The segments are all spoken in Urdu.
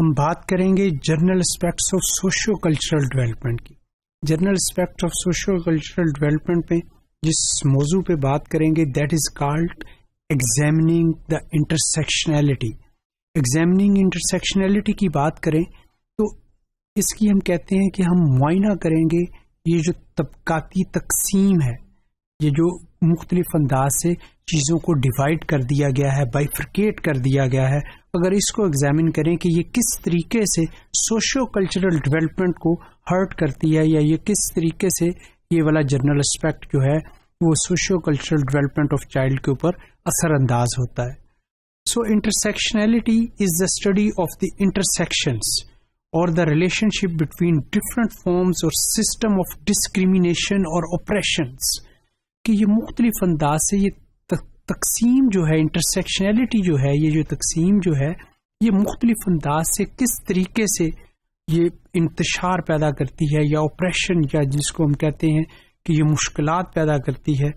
ہم بات کریں گے general aspects of socio cultural development کی. General aspect of socio cultural development میں جس موضوع پہ بات کریں گے دیٹ از کالڈ ایگزامننگ دا انٹرسیکشنلٹی. ایگزامننگ انٹرسیکشنلٹی کی بات کریں تو اس کی ہم کہتے ہیں کہ ہم معائنہ کریں گے یہ جو طبقاتی تقسیم ہے، یہ جو مختلف انداز سے چیزوں کو ڈیوائڈ کر دیا گیا ہے، بائیفرکیٹ کر دیا گیا ہے، اگر اس کو ایگزامن کریں کہ یہ کس طریقے سے سوشو کلچرل ڈیولپمنٹ کو ہرٹ کرتی ہے یا یہ کس طریقے سے یہ والا جنرل اسپیکٹ جو ہے وہ socio cultural development of child کے اوپر اثر انداز ہوتا ہے. So انٹرسیکشنلٹی is the study of the intersections اور the relationship between different forms اور سسٹم آف ڈسکریمنیشن اور اوپریشنس، کہ یہ مختلف انداز سے یہ تقسیم جو ہے، انٹرسیکشنلٹی جو ہے، یہ جو تقسیم جو ہے یہ مختلف انداز سے کس طریقے سے یہ انتشار پیدا کرتی ہے یا اوپریشن یا جس کو ہم کہتے ہیں کہ یہ مشکلات پیدا کرتی ہے.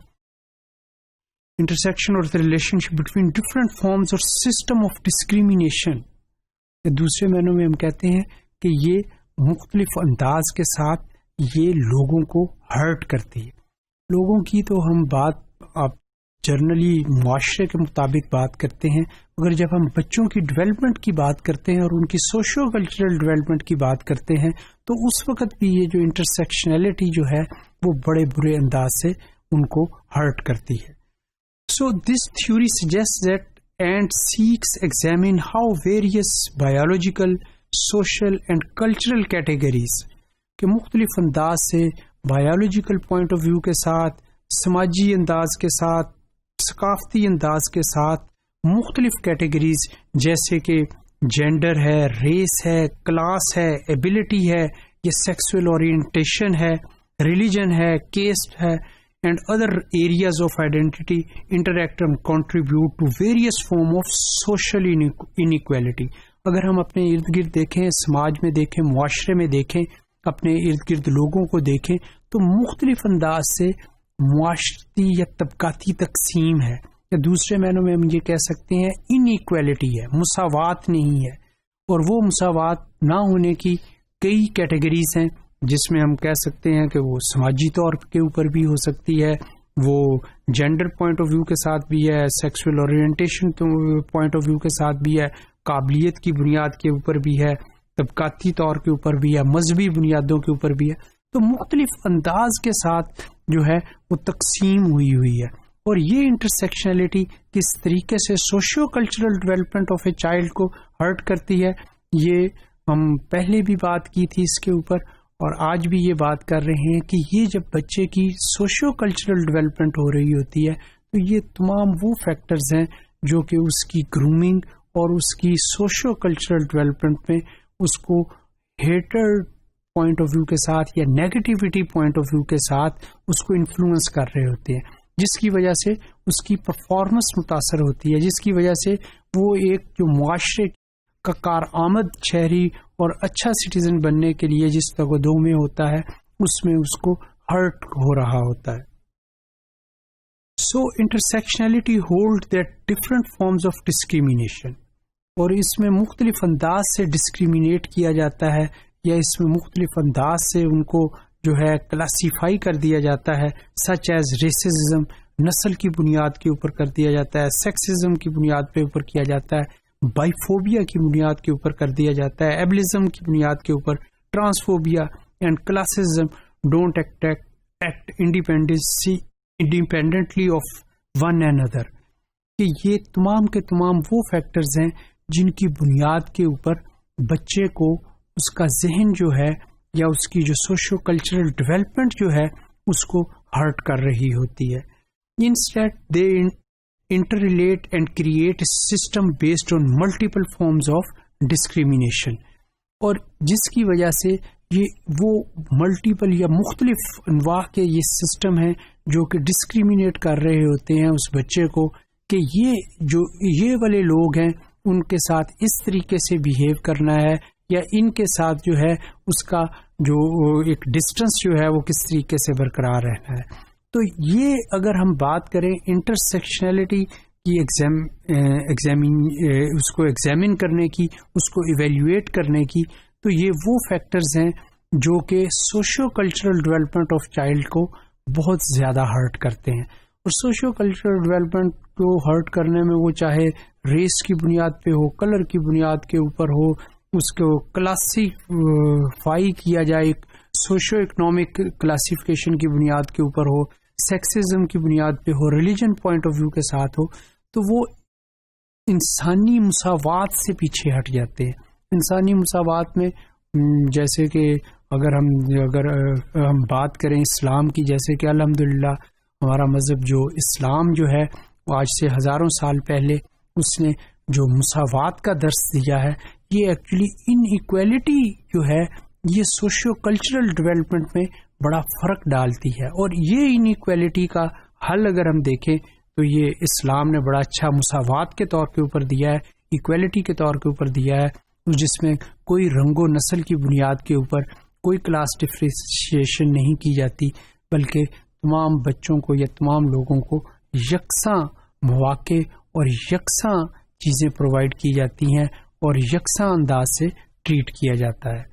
انٹرسیکشن اور relationship between different forms اور سسٹم آف ڈسکریمنیشن، دوسرے معنوں میں ہم کہتے ہیں کہ یہ مختلف انداز کے ساتھ یہ لوگوں کو ہرٹ کرتی ہے. لوگوں کی تو ہم بات آپ جرنلی معاشرے کے مطابق بات کرتے ہیں، مگر جب ہم بچوں کی ڈیولپمنٹ کی بات کرتے ہیں اور ان کی سوشو کلچرل ڈیولپمنٹ کی بات کرتے ہیں تو اس وقت بھی یہ جو انٹرسیکشنلٹی جو ہے وہ بڑے برے انداز سے ان کو ہرٹ کرتی ہے. So this theory suggest that and sex examine how various biological, social and cultural categories کے مختلف انداز سے بایولوجیکل پوائنٹ آف ویو کے ساتھ، سماجی انداز کے ساتھ، ثقافتی انداز کے ساتھ مختلف کیٹیگریز جیسے کہ جینڈر ہے، ریس ہے، کلاس ہے، ایبلٹی ہے، یہ سیکسول اورینٹیشن ہے، ریلیجن ہے، کیسٹ ہے and other areas of identity interact and contribute to various form of social inequality. اگر ہم اپنے ارد گرد دیکھیں، سماج میں دیکھیں، معاشرے میں دیکھیں، اپنے ارد گرد لوگوں کو دیکھیں تو مختلف انداز سے معاشرتی یا طبقاتی تقسیم ہے، یا دوسرے معنوں میں ہم یہ کہہ سکتے ہیں انیکویلٹی ہے، مساوات نہیں ہے. اور وہ مساوات نہ ہونے کی کئی کیٹیگریز ہیں جس میں ہم کہہ سکتے ہیں کہ وہ سماجی طور کے اوپر بھی ہو سکتی ہے، وہ جینڈر پوائنٹ آف ویو کے ساتھ بھی ہے، sexual orientation point of view کے ساتھ بھی ہے، قابلیت کی بنیاد کے اوپر بھی ہے، طبقاتی طور کے اوپر بھی ہے، مذہبی بنیادوں کے اوپر بھی ہے. تو مختلف انداز کے ساتھ جو ہے وہ تقسیم ہوئی ہے. اور یہ انٹرسیکشنلٹی کس طریقے سے socio cultural development of a child کو ہرٹ کرتی ہے، یہ ہم پہلے بھی بات کی تھی اس کے اوپر، اور آج بھی یہ بات کر رہے ہیں کہ یہ جب بچے کی سوشیو کلچرل ڈیولپمنٹ ہو رہی ہوتی ہے تو یہ تمام وہ فیکٹرز ہیں جو کہ اس کی گرومنگ اور اس کی سوشیو کلچرل ڈیولپمنٹ میں اس کو ہیٹرڈ پوائنٹ آف ویو کے ساتھ یا نیگیٹیوٹی پوائنٹ آف ویو کے ساتھ اس کو انفلوئنس کر رہے ہوتے ہیں، جس کی وجہ سے اس کی پرفارمنس متاثر ہوتی ہے، جس کی وجہ سے وہ ایک جو معاشرے کا کارآمد شہری اور اچھا سٹیزن بننے کے لیے جس تگودو میں ہوتا ہے اس میں اس کو ہرٹ ہو رہا ہوتا ہے. So intersectionality hold that different forms of discrimination, اور اس میں مختلف انداز سے ڈسکریمنیٹ کیا جاتا ہے یا اس میں مختلف انداز سے ان کو جو ہے کلاسیفائی کر دیا جاتا ہے، سچ ایز ریسزم، نسل کی بنیاد کے اوپر کر دیا جاتا ہے، سیکسزم کی بنیاد پہ اوپر کیا جاتا ہے، بائیفوبیا کی بنیاد کے اوپر کر دیا جاتا ہے، ایبلزم کی بنیاد کے اوپر، transphobia and classism don't act independently of one and other, کہ یہ تمام کے تمام وہ فیکٹرز ہیں جن کی بنیاد کے اوپر بچے کو اس کا ذہن جو ہے یا اس کی جو سوشو کلچرل ڈیولپمنٹ جو ہے اس کو ہرٹ کر رہی ہوتی ہے. Instead they interrelate and create a system based on multiple forms of discrimination، اور جس کی وجہ سے یہ وہ ملٹیپل یا مختلف انواع کے یہ سسٹم ہیں جو کہ ڈسکریمنیٹ کر رہے ہوتے ہیں اس بچے کو کہ یہ والے لوگ ہیں ان کے ساتھ اس طریقے سے بیہیو کرنا ہے یا ان کے ساتھ جو ہے اس کا جو ایک ڈسٹنس جو ہے وہ کس طریقے سے برقرار رہنا ہے. تو یہ اگر ہم بات کریں انٹرسیکشنلٹی کی اس کو ایگزامن کرنے کی، اس کو ایویلیویٹ کرنے کی، تو یہ وہ فیکٹرز ہیں جو کہ socio cultural development of child کو بہت زیادہ ہرٹ کرتے ہیں. اور سوشیو کلچرل ڈیولپمنٹ کو ہرٹ کرنے میں وہ چاہے ریس کی بنیاد پہ ہو، کلر کی بنیاد کے اوپر ہو، اس کو کلاسیفائی کیا جائے سوشیو اکنامک کلاسیفیکیشن کی بنیاد کے اوپر ہو، سیکسزم کی بنیاد پہ ہو، ریلیجن پوائنٹ آف ویو کے ساتھ ہو، تو وہ انسانی مساوات سے پیچھے ہٹ جاتے ہیں. انسانی مساوات میں جیسے کہ اگر ہم بات کریں اسلام کی، جیسے کہ الحمدللہ ہمارا مذہب جو اسلام جو ہے وہ آج سے ہزاروں سال پہلے اس نے جو مساوات کا درس دیا ہے، یہ ایکچولی ان ایکویلٹی جو ہے یہ سوشیو کلچرل ڈیولپمنٹ میں بڑا فرق ڈالتی ہے. اور یہ ان ایکویلٹی کا حل اگر ہم دیکھیں تو یہ اسلام نے بڑا اچھا مساوات کے طور کے اوپر دیا ہے، ایکویلٹی کے طور کے اوپر دیا ہے، جس میں کوئی رنگ و نسل کی بنیاد کے اوپر کوئی کلاس ڈفرینشیشن نہیں کی جاتی، بلکہ تمام بچوں کو یا تمام لوگوں کو یکساں مواقع اور یکساں چیزیں پرووائڈ کی جاتی ہیں اور یکساں انداز سے ٹریٹ کیا جاتا ہے.